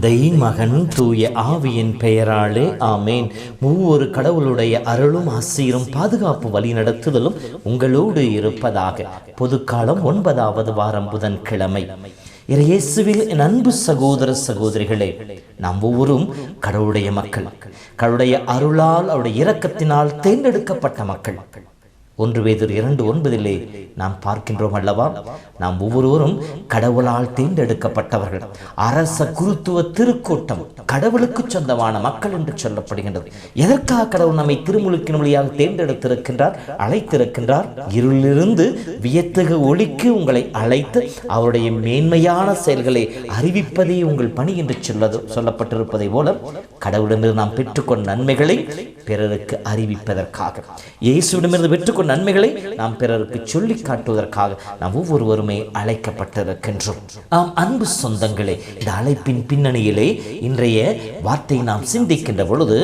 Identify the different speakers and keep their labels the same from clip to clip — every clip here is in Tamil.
Speaker 1: தந்தை, மகன், தூய ஆவியின் பெயராலே ஆமேன். மூவொரு கடவுளுடைய அருளும் ஆசீரும் பாதுகாப்பு வழி நடத்துதலும் உங்களோடு இருப்பதாக. பொதுக்காலம் 9வது வாரம் புதன்கிழமை. இயேசுவில் என் அன்பு சகோதர சகோதரிகளே, நாம் ஒவ்வொருவரும் கடவுளுடைய மக்கள். கடவுளுடைய அருளால், அவருடைய இரக்கத்தினால் தேர்ந்தெடுக்கப்பட்ட மக்கள். 1 பேதுரு 2:9 நாம் பார்க்கின்றோம் அல்லவா? நாம் ஒவ்வொருவரும் கடவுளால் தேர்ந்தெடுக்கப்பட்டவர்கள். அரச குருத்துவ திருக்கூட்டம், கடவுளுக்கு சொந்தமான மக்கள் என்று சொல்லப்படுகின்றது. எதற்காக கடவுள் நம்மை திருமுழுக்கின் வழியாக தேர்ந்தெடுத்திருக்கின்றார், அழைத்திருக்கின்றார்? இருளிலிருந்து வியத்தகு ஒளிக்கு உங்களை அழைத்து அவருடைய மேன்மையான செயல்களை அறிவிப்பதே உங்கள் பணி என்று சொல்லப்பட்டிருப்பதை போல, கடவுளிடமிருந்து நாம் பெற்றுக்கொண்ட நன்மைகளை பிறருக்கு அறிவிப்பதற்காக, இயேசுவிடமிருந்து பெற்றுக்கொண்ட நன்மைகளை நாம் பிறருக்கு சொல்லி காட்டுவதற்காக நாம் ஒவ்வொருவருமே அழைக்கப்பட்டிருக்கின்றோம். அன்பு சொந்தங்களே, இந்த அழைப்பின் பின்னணியிலே இன்றைய வார்த்தையை நாம் சிந்திக்கின்ற பொழுது,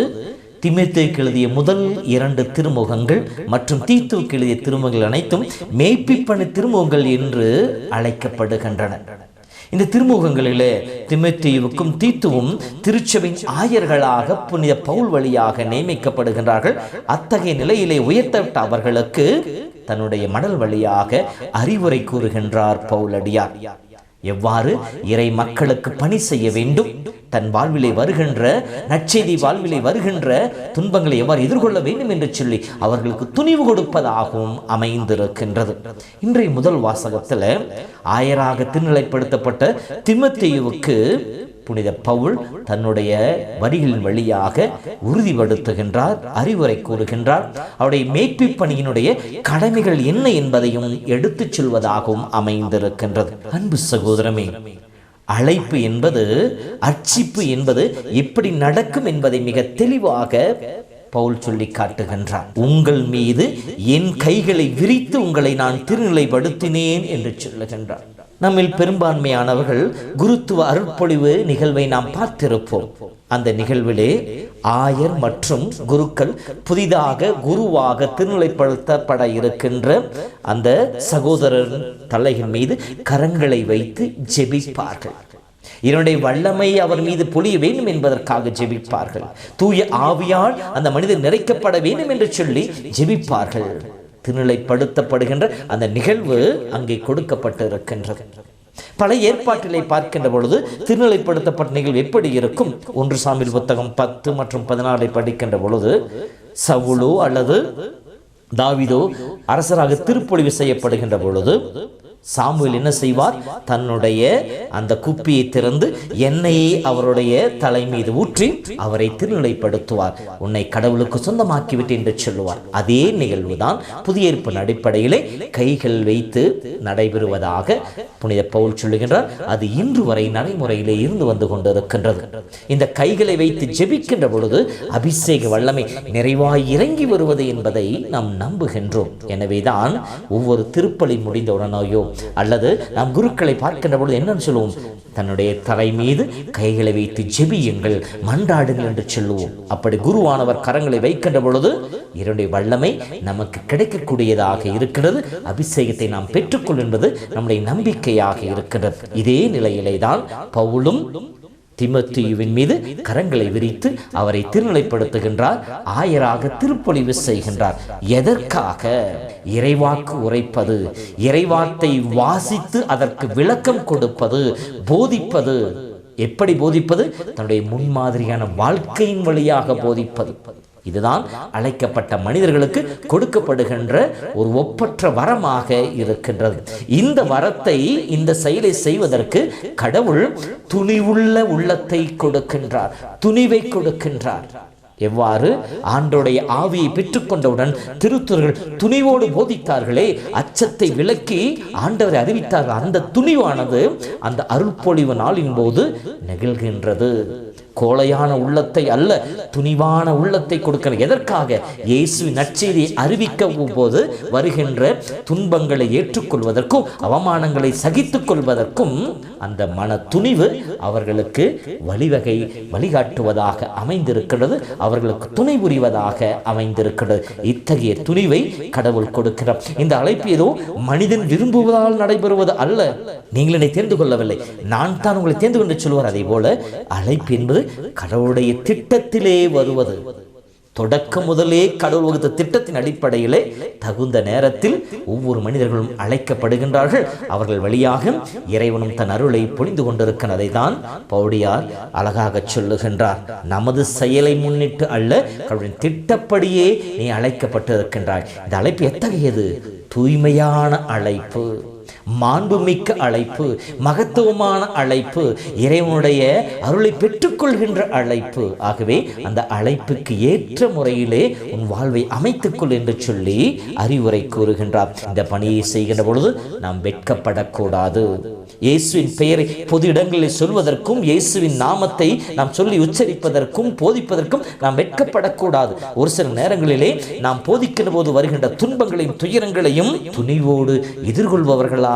Speaker 1: தீமோத்தேயுவுக்கு எழுதிய முதல் 2 திருமுகங்கள் மற்றும் தீத்துவுக்கு எழுதிய திருமுகங்கள் அனைத்தும் மேய்ப்பிப்பணி திருமுகங்கள் என்று அழைக்கப்படுகின்றன. இந்த திருமுகங்களிலே தீமோத்தேயுவுக்கும் தீத்துவும் திருச்சபையின் ஆயர்களாக புனித பவுல் வழியாக நியமிக்கப்படுகின்றார்கள். அத்தகைய நிலையிலே உயர்த்தப்பட்ட அவர்களுக்கு தன்னுடைய மடல் வழியாக அறிவுரை கூறுகின்றார் பவுலடியார். எவ்வாறு இறை மக்களுக்கு பணி செய்ய வேண்டும், தன் வாழ்விலை வருகின்ற நற்செய்தி வாழ்விலை வருகின்ற துன்பங்களை எவ்வாறு எதிர்கொள்ள வேண்டும் என்று சொல்லி அவர்களுக்கு துணிவு கொடுப்பதாகவும் அமைந்திருக்கின்றது. இன்றைய முதல் வாசகத்தில் ஆயராக திருநிலைப்படுத்தப்பட்ட தீமோத்தேயுவுக்கு புனித பவுல் தன்னுடைய வரிகளின் வழியாக உறுதிப்படுத்துகின்றார், அறிவுரை கூறுகின்றார். அவருடைய மேய்ப்பு பணியினுடைய கடமைகள் என்ன என்பதையும் எடுத்துச் சொல்வதாகவும் அமைந்திருக்கின்றது. அன்பு சகோதரமே, அழைப்பு என்பது, அர்ச்சிப்பு என்பது எப்படி நடக்கும் என்பதை மிக தெளிவாக பவுல் சொல்லி காட்டுகின்றார். உங்கள் மீது என் கைகளை விரித்து உங்களை நான் திருநிலைப்படுத்தினேன் என்று சொல்லுகின்றார். நம்மில் பெரும்பான்மையானவர்கள் குருத்துவ அருட்பொழிவு நிகழ்வை நாம் பார்த்திருப்போம். அந்த நிகழ்விலே ஆயர் மற்றும் குருக்கள் புதிதாக குருவாக திருநிலைப்படுத்தப்பட இருக்கின்ற அந்த சகோதரர் தலையின் மீது கரங்களை வைத்து ஜெபிப்பார்கள். இதனுடைய வல்லமை அவர் மீது பொழிய வேண்டும் என்பதற்காக ஜெபிப்பார்கள். தூய ஆவியால் அந்த மனிதர் நிறைக்கப்பட வேண்டும் என்று சொல்லி ஜெபிப்பார்கள். திருநிலைப்படுத்தப்படுகின்ற அந்த நிகழ்வு அங்கே கொடுக்கப்பட்டு இருக்கின்றது. பல ஏற்பாட்டிலே பார்க்கின்ற பொழுது திருநிலைப்படுத்தப்பட்ட நிகழ்வு எப்படி இருக்கும்? 1 சாமுவேல் புத்தகம் 10 மற்றும் 14 படிக்கின்ற பொழுது, சவுலோ அல்லது தாவீதோ அரசராக திருப்பொழிவு செய்யப்படுகின்ற பொழுது சாமுவேல் என்ன செய்வார்? தன்னுடைய அந்த குப்பியை திறந்து எண்ணெயை அவருடைய தலை மீது ஊற்றி அவரை திருநிலைப்படுத்துவார். உன்னை கடவுளுக்கு சொந்தமாக்கிவிட்டேன் என்று சொல்லுவார். அதே நிகழ்வுதான் புதிய ஏற்பாட்டின் அடிப்படையிலே கைகள் வைத்து நடைபெறுவதாக புனித பவுல் சொல்லுகின்றார். அது இன்று வரை நடைமுறையிலே இருந்து வந்து கொண்டிருக்கின்றது. இந்த கைகளை வைத்து ஜெபிக்கின்ற பொழுது அபிஷேக வல்லமை நிறைவாய் இறங்கி வருவது என்பதை நாம் நம்புகின்றோம். எனவேதான் ஒவ்வொரு திருப்பலி முடிந்தவுடனேயோ அல்லது நாம் குருக்களை பார்க்கின்ற பொழுது என்னன்னு சொல்லுவோம்? தன்னுடைய தலை மீது கைகளை வைத்து ஜெபியுங்கள், மன்றாடுங்கள் என்று சொல்லுவோம். அப்படி குருவானவர் கரங்களை வைக்கின்ற பொழுது இதனுடைய வல்லமை நமக்கு கிடைக்கக்கூடியதாக இருக்கிறது. அபிஷேகத்தை நாம் பெற்றுக்கொள் என்பது நம்முடைய நம்பிக்கையாக இருக்கிறது. இதே நிலையிலே தான் பவுலும் தீமோத்தேயுவின் மீது கரங்களை விரித்து அவரை திருநிலைப்படுத்துகின்றார். ஆயராக திருப்பொழிவு செய்கின்றார். எதற்காக? இறைவாக்கு உரைப்பது, இறைவார்த்தை வாசித்து அதற்கு விளக்கம் கொடுப்பது, போதிப்பது. எப்படி போதிப்பது? தன்னுடைய முன்மாதிரியான வாழ்க்கையின் வழியாக போதிப்பது. இதுதான் அழைக்கப்பட்ட மனிதர்களுக்கு கொடுக்கப்படுகின்ற ஒரு ஒப்பற்ற வரமாக இருக்கின்றது. இந்த வரத்தை, இந்த செயலை செய்வதற்கு கடவுள் துணிவுள்ள உள்ளத்தை கொடுக்கின்றார், துணிவை கொடுக்கின்றார். எவ்வாறு? ஆண்டோடைய ஆவியை பெற்றுக்கொண்டவுடன் திருத்தூதர்கள் துணிவோடு போதித்தார்களே, அச்சத்தை விலக்கி ஆண்டவரை அறிவித்தார்கள். அந்த துணிவானது அந்த அருள்பொழிவு நாளின் போது நிகழ்கின்றது. கோழையான உள்ளத்தை அல்ல, துணிவான உள்ளத்தை கொடுக்கிறார். எதற்காக? இயேசுவின் நற்செய்தியை அறிவிக்கும் போது வருகின்ற துன்பங்களை ஏற்றுக்கொள்வதற்கும் அவமானங்களை சகித்துக் கொள்வதற்கும் அந்த மன துணிவு அவர்களுக்கு வழிகாட்டுவதாக அமைந்திருக்கிறது, அவர்களுக்கு துணை புரிவதாக அமைந்திருக்கிறது. இத்தகைய துணிவை கடவுள் கொடுக்கிறார். இந்த அழைப்பு ஏதோ மனிதன் விரும்புவதால் நடைபெறுவது அல்ல. நீங்கள் என்னை தேர்ந்து கொள்ளவில்லை, நான் தான் உங்களை தேர்ந்து கொண்டு சொல்வார். அதே போல அழைப்பு என்பது கடவுளுடைய திட்டத்திலே வருவது. தொடக்கம் முதலே கடவுள் வகுத்த திட்டத்தின் அடிப்படையிலே தகுந்த நேரத்தில் ஒவ்வொரு மனிதர்களும் அழைக்கப்படுகின்றார்கள். அவர்கள் வழியாக இறைவனும் தன் அருளை பொழிந்து கொண்டிருக்கிறதை தான் பவுடியார் அழகாக சொல்லுகின்றார். நமது செயலை முன்னிட்டு அல்ல, கடவுளின் திட்டப்படியே நீ அழைக்கப்பட்டிருக்கின்றாய். இந்த அழைப்பு எத்தகையது? தூய்மையான அழைப்பு, மாண்புமிக்க அழைப்பு, மகத்துவமான அழைப்பு, இறைவனுடைய அருளை பெற்றுக்கொள்கின்ற அழைப்பு. ஆகவே அந்த அழைப்புக்கு ஏற்ற முறையிலே உன் வாழ்வை அமைத்துக்கொள் என்று சொல்லி அறிவுரை கூறுகின்றார். இந்த பணியை செய்கின்ற பொழுது நாம் வெட்கப்படக்கூடாது. இயேசுவின் பெயரை பொது இடங்களில் சொல்வதற்கும் இயேசுவின் நாமத்தை நாம் சொல்லி உச்சரிப்பதற்கும் போதிப்பதற்கும் நாம் வெட்கப்படக்கூடாது. ஒரு சில நேரங்களிலே நாம் போதிக்கின்ற போது வருகின்ற துன்பங்களையும் துயரங்களையும் துணிவோடு எதிர்கொள்பவர்களாக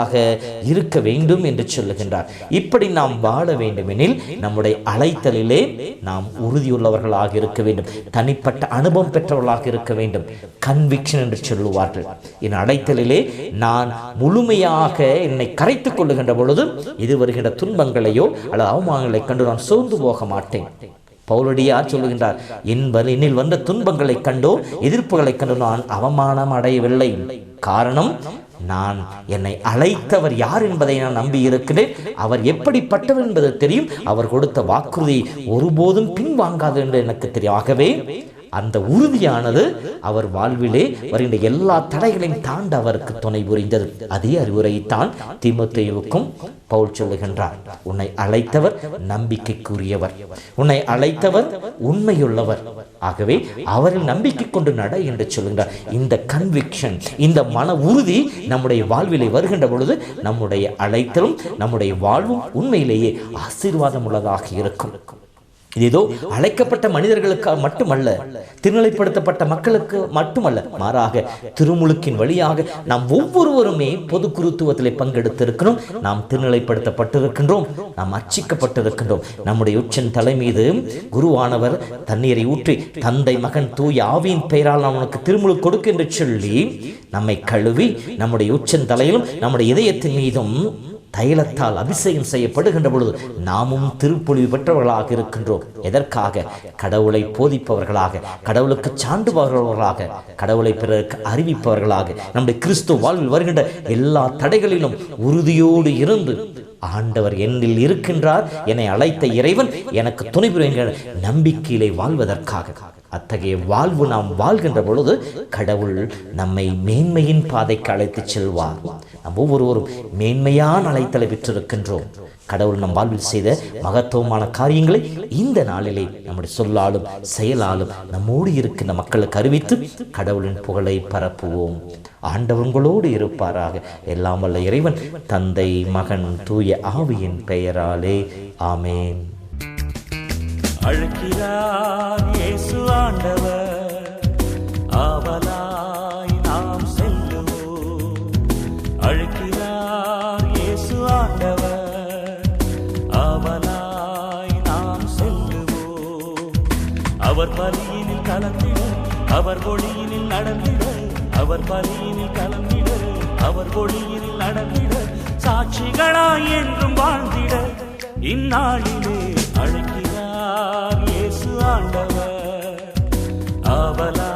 Speaker 1: இருக்க வேண்டும் என்று சொல்லுகின்றார். இப்படி நாம் வாழ வேண்டுமெனில் நம்முடைய அழைத்தலிலே நாம் உறுதியுள்ளவர்களாக இருக்க வேண்டும், தனிப்பட்ட அனுபவம் பெற்றவர்களாக இருக்க வேண்டும். கன்விக்ஷன் என்று சொல்லுவார்கள். என் அழைத்தலிலே நான் முழுமையாக என்னை கரைத்துக் கொள்ளுகின்ற பொழுது இது வருகின்ற துன்பங்களையோ அல்லது அவமானங்களை கண்டு நான் சோர்ந்து போக மாட்டேன். பவுலடியார் சொல்லுகின்றார், என்னில் வந்த துன்பங்களை கண்டோ எதிர்ப்புகளை கண்டோ நான் அவமானம் அடையவில்லை. காரணம், நான் என்னை அழைத்தவர் யார் என்பதை நான் நம்பி இருக்கிறேன். அவர் எப்படிப்பட்டவர் என்பது தெரியும். அவர் கொடுத்த வாக்குறுதியை ஒருபோதும் பின்வாங்காது என்று எனக்கு தெரியும். ஆகவே அந்த உறுதியானது அவர் வாழ்விலே வருகின்ற எல்லா தடைகளையும் தாண்ட அவருக்கு துணை புரிந்தது. அதே அறிவுரைத்தான் தீமோத்தேயுவுக்கும் பவுல் சொல்லுகின்றார். உன்னை அழைத்தவர் நம்பிக்கைக்குரியவர், உன்னை அழைத்தவர் உண்மையுள்ளவர். ஆகவே அவரில் நம்பிக்கை கொண்டு நட என்று சொல்லுகின்றார். இந்த கன்விக்ஷன், இந்த மன உறுதி நம்முடைய வாழ்விலே வருகின்ற பொழுது நம்முடைய அழைத்தலும் நம்முடைய வாழ்வும் உண்மையிலேயே ஆசீர்வாதம் உள்ளதாக இருக்கும். இதோ அழைக்கப்பட்ட மனிதர்களுக்கு மட்டுமல்ல, திருநிலைப்படுத்தப்பட்ட மக்களுக்கு மட்டுமல்ல, மாறாக திருமுழுக்கின் வழியாக நாம் ஒவ்வொருவருமே பொது குருத்துவத்திலே பங்கெடுத்திருக்கிறோம். நாம் திருநிலைப்படுத்தப்பட்டிருக்கின்றோம், நாம் அர்ச்சிக்கப்பட்டிருக்கின்றோம். நம்முடைய உச்சன் தலை மீது குருவானவர் தண்ணீரை ஊற்றி தந்தை மகன் தூய ஆவியின் பெயரால் நாம் உனக்கு திருமுழுக்கு கொடுக்க என்று சொல்லி நம்மை கழுவி நம்முடைய உச்சன் தலையிலும் நம்முடைய இதயத்தின் மீதும் தைலத்தால் அபிஷேகம் செய்யப்படுகின்ற பொழுது நாமும் திருப்பொழிவு பெற்றவர்களாக இருக்கின்றோம். எதற்காக? கடவுளை போதிப்பவர்களாக, கடவுளுக்கு சான்றுபவர்களாக, கடவுளை பிறருக்கு அறிவிப்பவர்களாக, நம்முடைய கிறிஸ்துவ வாழ்வில் வருகின்ற எல்லா தடைகளிலும் உறுதியோடு இருந்து ஆண்டவர் என்னில் இருக்கின்றார், என்னை அழைத்த இறைவன் எனக்கு துணை புரிகின்ற நம்பிக்கையிலே வாழ்வதற்காக. அத்தகைய வாழ்வு நாம் வாழ்கின்ற பொழுது கடவுள் நம்மை மேன்மையின் பாதைக்கு அழைத்து செல்வார். நாம் ஒவ்வொருவரும் மேன்மையான அழைத்தலை பெற்றிருக்கின்றோம். கடவுள் நம் வாழ்வில் செய்த மகத்துவமான காரியங்களை இந்த நாளிலே நம்முடைய சொல்லாலும் செயலாலும் நம்மோடு இருக்கின்ற மக்களுக்கு அறிவித்து கடவுளின் புகழை பரப்புவோம். ஆண்டவங்களோடு இருப்பாராக. எல்லாம் வல்ல இறைவன் தந்தை மகன் தூய ஆவியின் பெயராலே ஆமேன்.
Speaker 2: அழைக்கிறார் இயேசு ஆண்டவர், ஆவலாய் நாம் செல்லுவோம். அழைக்கிறார் இயேசு ஆண்டவர், ஆவலாய் நாம் செல்லுவோம். அவர் பலியினில் கலந்திட, அவர் ஒளியினில் நடந்திட, அவர் பலியினில் கலந்திட, அவர் ஒளியினில் நடந்திட, சாட்சிகளாய் என்றும் வாழ்ந்திட இந்நாளிலே அழைக்கிறார் இயேசு ஆண்டவர், ஆவலா